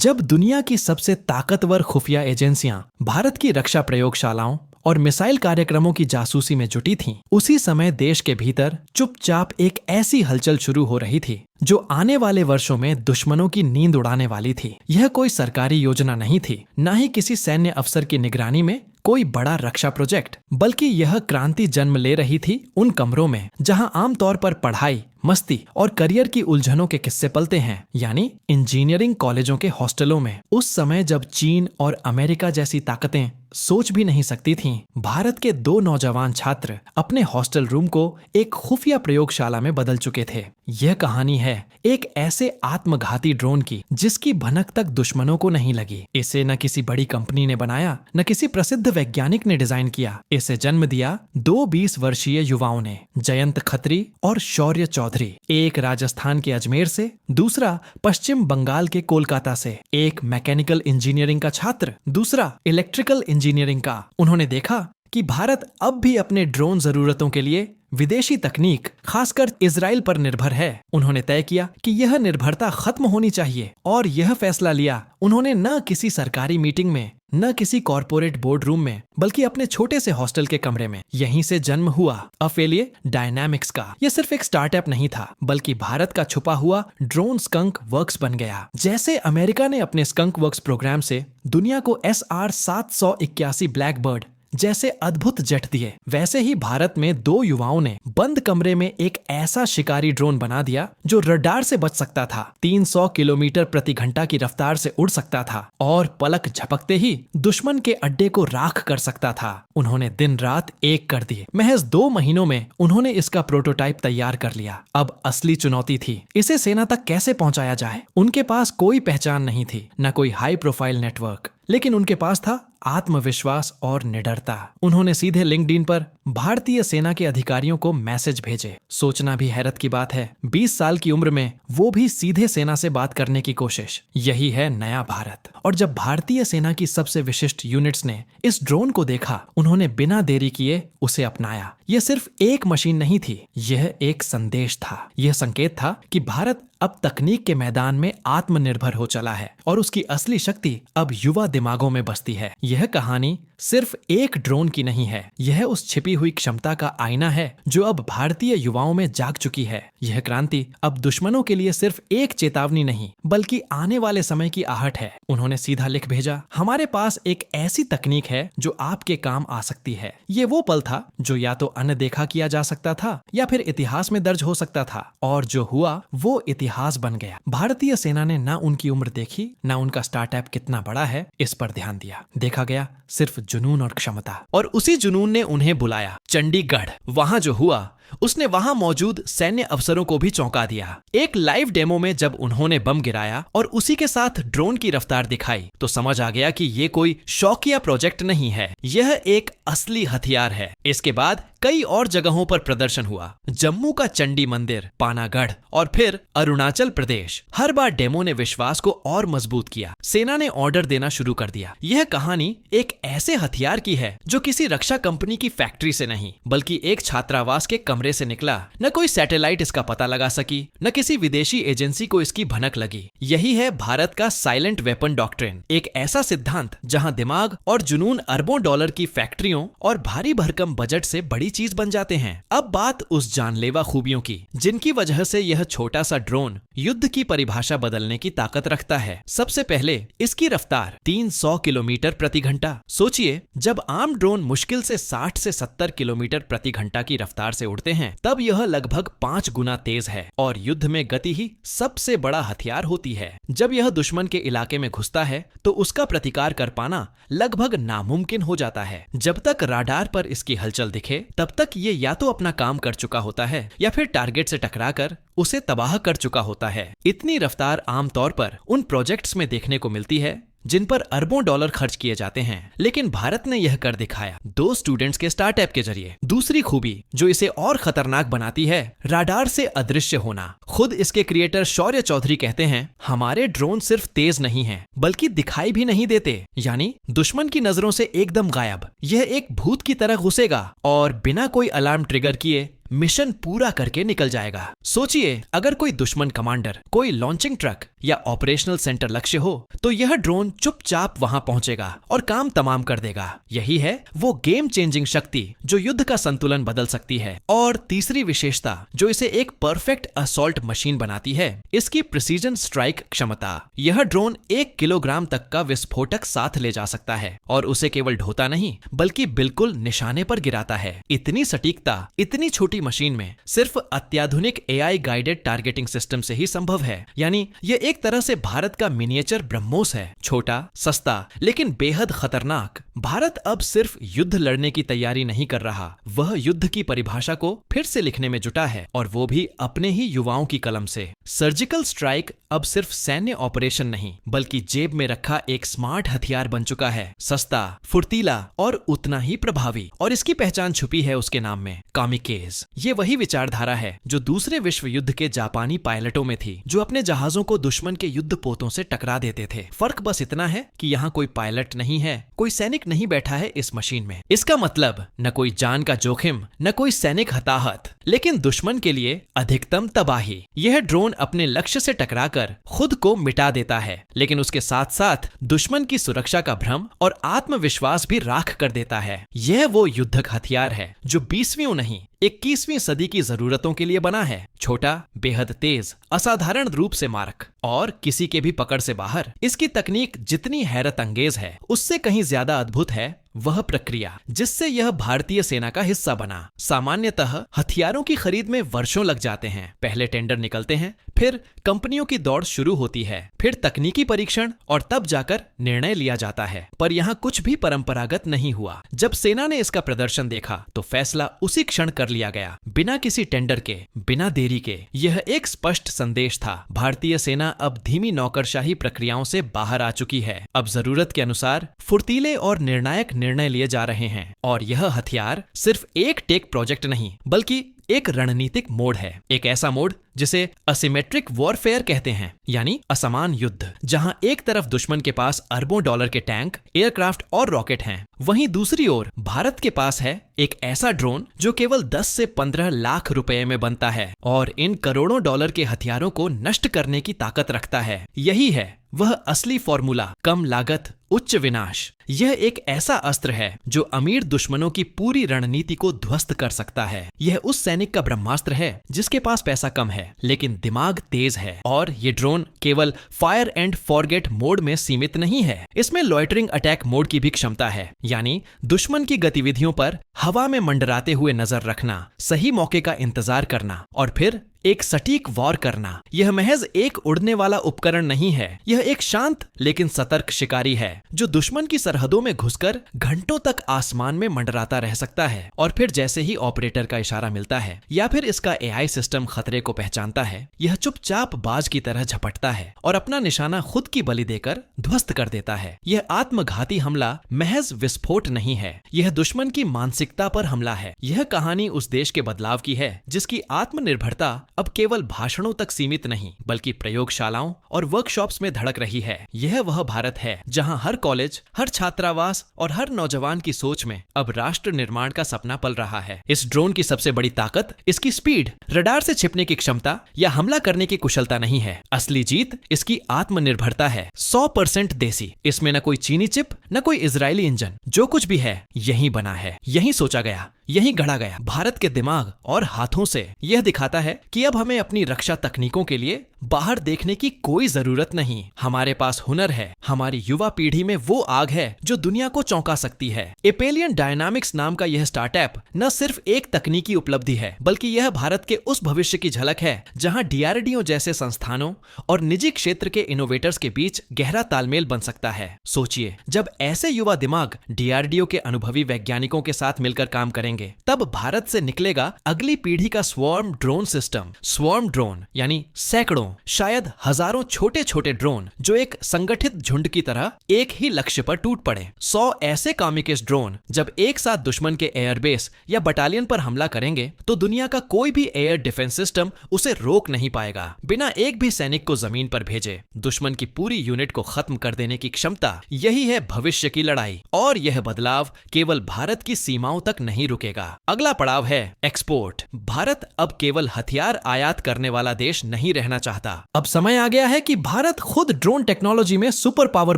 जब दुनिया की सबसे ताकतवर खुफिया एजेंसियां भारत की रक्षा प्रयोगशालाओं और मिसाइल कार्यक्रमों की जासूसी में जुटी थीं, उसी समय देश के भीतर चुपचाप एक ऐसी हलचल शुरू हो रही थी जो आने वाले वर्षों में दुश्मनों की नींद उड़ाने वाली थी। यह कोई सरकारी योजना नहीं थी, न ही किसी सैन्य अफसर की निगरानी में कोई बड़ा रक्षा प्रोजेक्ट, बल्कि यह क्रांति जन्म ले रही थी उन कमरों में जहां आमतौर पर पढ़ाई, मस्ती और करियर की उलझनों के किस्से पलते हैं, यानी इंजीनियरिंग कॉलेजों के हॉस्टलों में। उस समय जब चीन और अमेरिका जैसी ताकतें सोच भी नहीं सकती थीं, भारत के दो नौजवान छात्र अपने हॉस्टल रूम को एक खुफिया प्रयोगशाला में बदल चुके थे। यह कहानी है एक ऐसे आत्मघाती ड्रोन की जिसकी भनक तक दुश्मनों को नहीं लगी। इसे न किसी बड़ी कंपनी ने बनाया, न किसी प्रसिद्ध वैज्ञानिक ने डिजाइन किया। इसे जन्म दिया दो 20 वर्षीय युवाओं ने, जयंत खत्री और शौर्य चौधरी। एक राजस्थान के अजमेर से, दूसरा पश्चिम बंगाल के कोलकाता से। एक मैकेनिकल इंजीनियरिंग का छात्र, दूसरा इलेक्ट्रिकल इंजीनियरिंग का। उन्होंने देखा कि भारत अब भी अपने ड्रोन जरूरतों के लिए विदेशी तकनीक, खासकर इजराइल पर निर्भर है। उन्होंने तय किया कि यह निर्भरता खत्म होनी चाहिए और यह फैसला लिया उन्होंने न किसी सरकारी मीटिंग में, न किसी कॉरपोरेट बोर्ड रूम में, बल्कि अपने छोटे से हॉस्टल के कमरे में। यहीं से जन्म हुआ अफेलिये डायनामिक्स का। यह सिर्फ एक स्टार्टअप नहीं था, बल्कि भारत का छुपा हुआ ड्रोन स्कंक वर्क्स बन गया। जैसे अमेरिका ने अपने स्कंक वर्क्स प्रोग्राम से दुनिया को SR 781 ब्लैकबर्ड जैसे अद्भुत जेट दिए, वैसे ही भारत में दो युवाओं ने बंद कमरे में एक ऐसा शिकारी ड्रोन बना दिया जो रडार से बच सकता था, 300 किलोमीटर प्रति घंटा की रफ्तार से उड़ सकता था और पलक झपकते ही दुश्मन के अड्डे को राख कर सकता था। उन्होंने दिन रात एक कर दिए। महज 2 महीनों में उन्होंने इसका प्रोटोटाइप तैयार कर लिया। अब असली चुनौती थी इसे सेना तक कैसे पहुंचाया जाए। उनके पास कोई पहचान नहीं थी, न कोई हाई प्रोफाइल नेटवर्क, लेकिन उनके पास था आत्मविश्वास और निडरता। उन्होंने सीधे लिंक्डइन पर भारतीय सेना के अधिकारियों को मैसेज भेजे। सोचना भी हैरत की बात है, 20 साल की उम्र में वो भी सीधे सेना से बात करने की कोशिश। यही है नया भारत। और जब भारतीय सेना की सबसे विशिष्ट यूनिट्स ने इस ड्रोन को देखा, उन्होंने बिना देरी किए उसे अपनाया। यह सिर्फ एक मशीन नहीं थी, यह एक संदेश था। यह संकेत था कि भारत अब तकनीक के मैदान में आत्मनिर्भर हो चला है और उसकी असली शक्ति अब युवा दिमागों में बसती है। यह कहानी सिर्फ एक ड्रोन की नहीं है, यह उस छिपी हुई क्षमता का आईना है जो अब भारतीय युवाओं में जाग चुकी है। यह क्रांति अब दुश्मनों के लिए सिर्फ एक चेतावनी नहीं, बल्कि आने वाले समय की आहट है। उन्होंने सीधा लिख भेजा, हमारे पास एक ऐसी तकनीक है जो आपके काम आ सकती है। ये वो पल था जो या तो अनदेखा किया जा सकता था या फिर इतिहास में दर्ज हो सकता था, और जो हुआ वो इतिहास बन गया। भारतीय सेना ने ना उनकी उम्र देखी, ना उनका स्टार्टअप कितना बड़ा है इस पर ध्यान दिया। देखा गया सिर्फ जुनून और क्षमता, और उसी जुनून ने उन्हें बुलाया चंडीगढ़। वहां जो हुआ उसने वहां मौजूद सैन्य अफसरों को भी चौंका दिया। एक लाइव डेमो में जब उन्होंने बम गिराया और उसी के साथ ड्रोन की रफ्तार दिखाई, तो समझ आ गया कि ये कोई शौकिया प्रोजेक्ट नहीं है, यह एक असली हथियार है। इसके बाद कई और जगहों पर प्रदर्शन हुआ, जम्मू का चंडी मंदिर, पानागढ़ और फिर अरुणाचल प्रदेश। हर बार डेमो ने विश्वास को और मजबूत किया। सेना ने ऑर्डर देना शुरू कर दिया। यह कहानी एक ऐसे हथियार की है जो किसी रक्षा कंपनी की फैक्ट्री से नहीं, बल्कि एक छात्रावास के कमरे से निकला। न कोई सैटेलाइट इसका पता लगा सकी, न किसी विदेशी एजेंसी को इसकी भनक लगी। यही है भारत का साइलेंट वेपन डॉक्ट्रिन, एक ऐसा सिद्धांत जहां दिमाग और जुनून अरबों डॉलर की फैक्ट्रियों और भारी भरकम बजट से बड़ी चीज बन जाते हैं। अब बात उस जानलेवा खूबियों की जिनकी वजह से यह छोटा सा ड्रोन युद्ध की परिभाषा बदलने की ताकत रखता है। सबसे पहले इसकी रफ्तार 300 किलोमीटर प्रति घंटा। सोचिए, जब आम ड्रोन मुश्किल से 60 से 70 किलोमीटर प्रति घंटा की रफ्तार से उड़ते हैं, तब यह लगभग 5 गुना तेज है। और युद्ध में गति ही सबसे बड़ा हथियार होती है। जब यह दुश्मन के इलाके में घुसता है तो उसका प्रतिकार कर पाना लगभग नामुमकिन हो जाता है। जब तक राडार पर इसकी हलचल दिखे, तब तक ये या तो अपना काम कर चुका होता है या फिर टारगेट से टकराकर उसे तबाह कर चुका होता है। इतनी रफ्तार आमतौर पर उन प्रोजेक्ट्स में देखने को मिलती है जिन पर अरबों डॉलर खर्च किए जाते हैं, लेकिन भारत ने यह कर दिखाया 2 स्टूडेंट्स के स्टार्टअप के जरिए। दूसरी खूबी जो इसे और खतरनाक बनाती है, राडार से अदृश्य होना। खुद इसके क्रिएटर शौर्य चौधरी कहते हैं, हमारे ड्रोन सिर्फ तेज नहीं हैं, बल्कि दिखाई भी नहीं देते, यानी दुश्मन की नजरों से एकदम गायब। यह एक भूत की तरह घुसेगा और बिना कोई अलार्म ट्रिगर किए मिशन पूरा करके निकल जाएगा। सोचिए, अगर कोई दुश्मन कमांडर, कोई लॉन्चिंग ट्रक या ऑपरेशनल सेंटर लक्ष्य हो तो यह ड्रोन चुपचाप वहां पहुंचेगा और काम तमाम कर देगा। यही है वो गेम चेंजिंग शक्ति जो युद्ध का संतुलन बदल सकती है। और तीसरी विशेषता जो इसे एक परफेक्ट असॉल्ट मशीन बनाती है, इसकी प्रिसीजन स्ट्राइक क्षमता। यह ड्रोन 1 किलोग्राम तक का विस्फोटक साथ ले जा सकता है और उसे केवल ढोता नहीं बल्कि बिल्कुल निशाने पर गिराता है। इतनी सटीकता इतनी छोटी मशीन में सिर्फ अत्याधुनिक AI गाइडेड टारगेटिंग सिस्टम से ही संभव है। यानी यह एक तरह से भारत का मिनिएचर ब्रह्मोस है, छोटा, सस्ता लेकिन बेहद खतरनाक। भारत अब सिर्फ युद्ध लड़ने की तैयारी नहीं कर रहा, वह युद्ध की परिभाषा को फिर से लिखने में जुटा है, और वो भी अपने ही युवाओं की कलम से। सर्जिकल स्ट्राइक अब सिर्फ सैन्य ऑपरेशन नहीं बल्कि जेब में रखा एक स्मार्ट हथियार बन चुका है, सस्ता, फुर्तीला और उतना ही प्रभावी। और इसकी पहचान छुपी है उसके नाम में, कामिकेज। ये वही विचारधारा है जो दूसरे विश्व युद्ध के जापानी पायलटों में थी, जो अपने जहाजों को दुश्मन के युद्ध पोतों से टकरा देते थे। फर्क बस इतना है कि यहाँ कोई पायलट नहीं है, कोई सैनिक नहीं बैठा है इस मशीन में। इसका मतलब न कोई जान का जोखिम, न कोई सैनिक हताहत, लेकिन दुश्मन के लिए अधिकतम तबाही। यह ड्रोन अपने लक्ष्य से टकराकर खुद को मिटा देता है, लेकिन उसके साथ साथ दुश्मन की सुरक्षा का भ्रम और आत्मविश्वास भी राख कर देता है। यह वो युद्धक हथियार है जो 20वीं नहीं 21वीं सदी की जरूरतों के लिए बना है। छोटा, बेहद तेज, असाधारण रूप से मारक और किसी के भी पकड़ से बाहर। इसकी तकनीक जितनी हैरत अंगेज है, उससे कहीं ज्यादा अद्भुत है वह प्रक्रिया जिससे यह भारतीय सेना का हिस्सा बना। सामान्यतः हथियारों की खरीद में वर्षों लग जाते हैं। पहले टेंडर निकलते हैं, फिर कंपनियों की दौड़ शुरू होती है, फिर तकनीकी परीक्षण और तब जाकर निर्णय लिया जाता है। पर यहाँ कुछ भी परंपरागत नहीं हुआ। जब सेना ने इसका प्रदर्शन देखा तो फैसला उसी क्षण कर लिया गया, बिना किसी टेंडर के, बिना देरी के। यह एक स्पष्ट संदेश था, भारतीय सेना अब धीमी नौकरशाही प्रक्रियाओं से बाहर आ चुकी है। अब जरूरत के अनुसार फुर्तीले और निर्णायक निर्णय लिए जा रहे हैं। और यह हथियार सिर्फ एक टेक प्रोजेक्ट नहीं बल्कि एक रणनीतिक मोड है। एक ऐसा मोड जिसे असिमेट्रिक वॉरफेयर कहते हैं, यानी असमान युद्ध, जहां एक तरफ दुश्मन के पास अरबों डॉलर के टैंक, एयरक्राफ्ट और रॉकेट हैं, वहीं दूसरी ओर भारत के पास है एक ऐसा ड्रोन जो केवल 10 से 15 लाख रुपए में बनता है और इन करोड़ों डॉलर के हथियारों को नष्ट करने की ताकत रखता है। यही है वह असली फॉर्मूला, कम लागत, उच्च विनाश। यह एक ऐसा अस्त्र है जो अमीर दुश्मनों की पूरी रणनीति को ध्वस्त कर सकता है। यह उस सैनिक का ब्रह्मास्त्र है जिसके पास पैसा कम है लेकिन दिमाग तेज है। और ये ड्रोन केवल फायर एंड फॉरगेट मोड में सीमित नहीं है, इसमें लॉइटरिंग अटैक मोड की भी क्षमता है, यानी दुश्मन की गतिविधियों पर हवा में मंडराते हुए नजर रखना, सही मौके का इंतजार करना और फिर एक सटीक वार करना। यह महज एक उड़ने वाला उपकरण नहीं है, यह एक शांत लेकिन सतर्क शिकारी है जो दुश्मन की सरहदों में घुसकर घंटों तक आसमान में मंडराता रह सकता है। और फिर जैसे ही ऑपरेटर का इशारा मिलता है या फिर इसका AI सिस्टम खतरे को पहचानता है, यह चुपचाप बाज की तरह झपटता है और अपना निशाना खुद की बलि देकर ध्वस्त कर देता है। यह आत्मघाती हमला महज विस्फोट नहीं है, यह दुश्मन की मानसिकता पर हमला है। यह कहानी उस देश के बदलाव की है जिसकी आत्मनिर्भरता अब केवल भाषणों तक सीमित नहीं बल्कि प्रयोगशालाओं और वर्कशॉप्स में धड़क रही है। यह वह भारत है जहां हर कॉलेज, हर छात्रावास और हर नौजवान की सोच में अब राष्ट्र निर्माण का सपना पल रहा है। इस ड्रोन की सबसे बड़ी ताकत इसकी स्पीड, रडार से छिपने की क्षमता या हमला करने की कुशलता नहीं है। असली जीत इसकी आत्मनिर्भरता है, 100% देसी। इसमें न कोई चीनी चिप, न कोई इजरायली इंजन, जो कुछ भी है यहीं बना है, यहीं सोचा गया, यहीं गढ़ा गया। भारत के दिमाग और हाथों से यह दिखाता है कि अब हमें अपनी रक्षा तकनीकों के लिए बाहर देखने की कोई जरूरत नहीं। हमारे पास हुनर है, हमारी युवा पीढ़ी में वो आग है जो दुनिया को चौंका सकती है। एपेलियन डायनामिक्स नाम का यह स्टार्टअप न सिर्फ एक तकनीकी उपलब्धि है बल्कि यह भारत के उस भविष्य की झलक है जहां DRDO जैसे संस्थानों और निजी क्षेत्र के इनोवेटर्स के बीच गहरा तालमेल बन सकता है। सोचिए, जब ऐसे युवा दिमाग DRDO के अनुभवी वैज्ञानिकों के साथ मिलकर काम करेंगे तब भारत से निकलेगा अगली पीढ़ी का swarm drone system. Swarm drone यानी सैकड़ों, शायद हजारों छोटे छोटे ड्रोन जो एक संगठित झुंड की तरह एक ही लक्ष्य पर टूट पड़े। 100 ऐसे कामिकेस ड्रोन जब एक साथ दुश्मन के एयरबेस या बटालियन पर हमला करेंगे तो दुनिया का कोई भी एयर डिफेंस सिस्टम उसे रोक नहीं पाएगा। बिना एक भी सैनिक को जमीन पर भेजे दुश्मन की पूरी यूनिट को खत्म कर देने की क्षमता, यही है भविष्य की लड़ाई। और यह बदलाव केवल भारत की सीमाओं तक नहीं रुक रुकेगा। अगला पड़ाव है एक्सपोर्ट। भारत अब केवल हथियार आयात करने वाला देश नहीं रहना चाहता। अब समय आ गया है कि भारत खुद ड्रोन टेक्नोलॉजी में सुपर पावर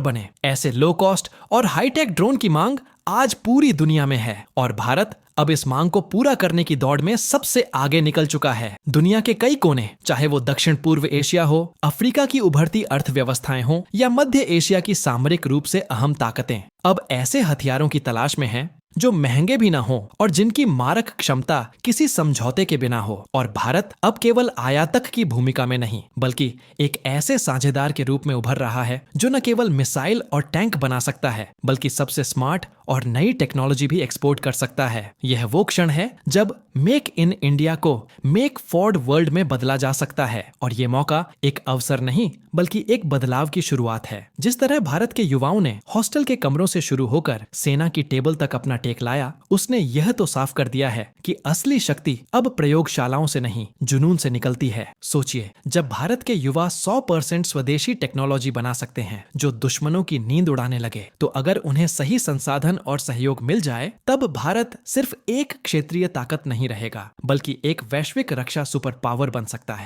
बने। ऐसे लो कॉस्ट और हाईटेक ड्रोन की मांग आज पूरी दुनिया में है और भारत अब इस मांग को पूरा करने की दौड़ में सबसे आगे निकल चुका है। दुनिया के कई कोने, चाहे वो दक्षिण पूर्व एशिया हो, अफ्रीका की उभरती अर्थव्यवस्थाएं हो या मध्य एशिया की सामरिक रूप से अहम ताकतें, अब ऐसे हथियारों की तलाश में हैं जो महंगे भी ना हो और जिनकी मारक क्षमता किसी समझौते के बिना हो। और भारत अब केवल आयातक की भूमिका में नहीं, बल्कि एक ऐसे साझेदार के रूप में उभर रहा है जो न केवल मिसाइल और टैंक बना सकता है, बल्कि सबसे स्मार्ट और नई टेक्नोलॉजी भी एक्सपोर्ट कर सकता है। यह वो क्षण है जब मेक इन इंडिया को मेक फॉर वर्ल्ड में बदला जा सकता है और ये मौका एक अवसर नहीं बल्कि एक बदलाव की शुरुआत है। जिस तरह भारत के युवाओं ने हॉस्टल के कमरों से शुरू होकर सेना की टेबल तक अपना टेक लाया, उसने यह तो साफ कर दिया है कि असली शक्ति अब प्रयोगशालाओं से नहीं, जुनून से निकलती है। सोचिए, जब भारत के युवा 100% स्वदेशी टेक्नोलॉजी बना सकते हैं जो दुश्मनों की नींद उड़ाने लगे, तो अगर उन्हें सही संसाधन और सहयोग मिल जाए, तब भारत सिर्फ एक क्षेत्रीय ताकत नहीं रहेगा, बल्कि एक वैश्विक रक्षा सुपर पावर बन सकता है।